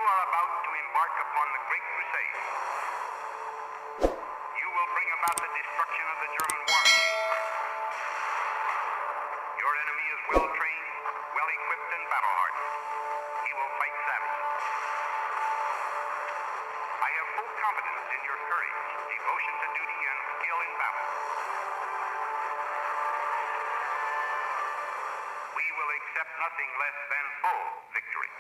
are about to embark upon the Great Crusade. You will bring about the destruction of the German war machine. Your enemy is well trained, well equipped, and battle hardened. He will fight savage. I have full confidence in your courage, devotion to duty, and skill in battle. We will accept nothing less than full victory.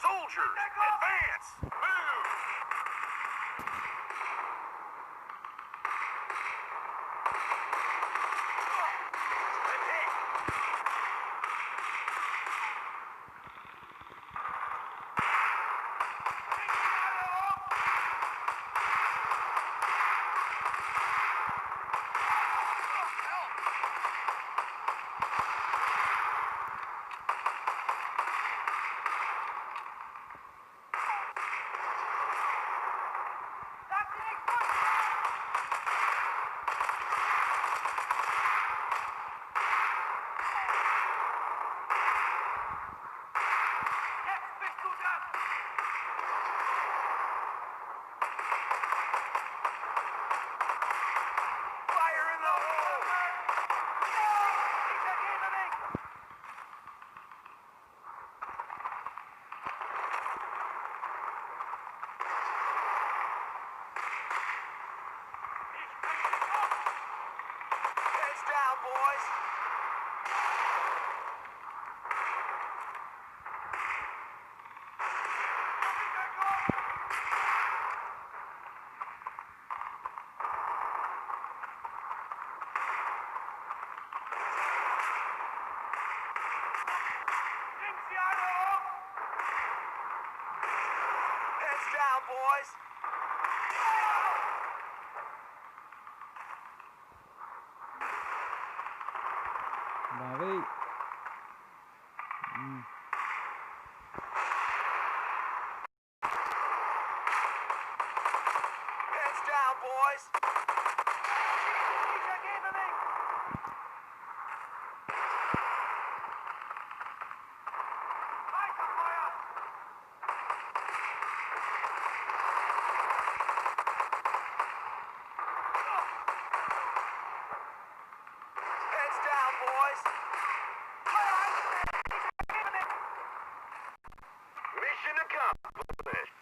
Soldiers, advance! Move! Down, boys! Davi. Heads down, boys! Mission accomplished.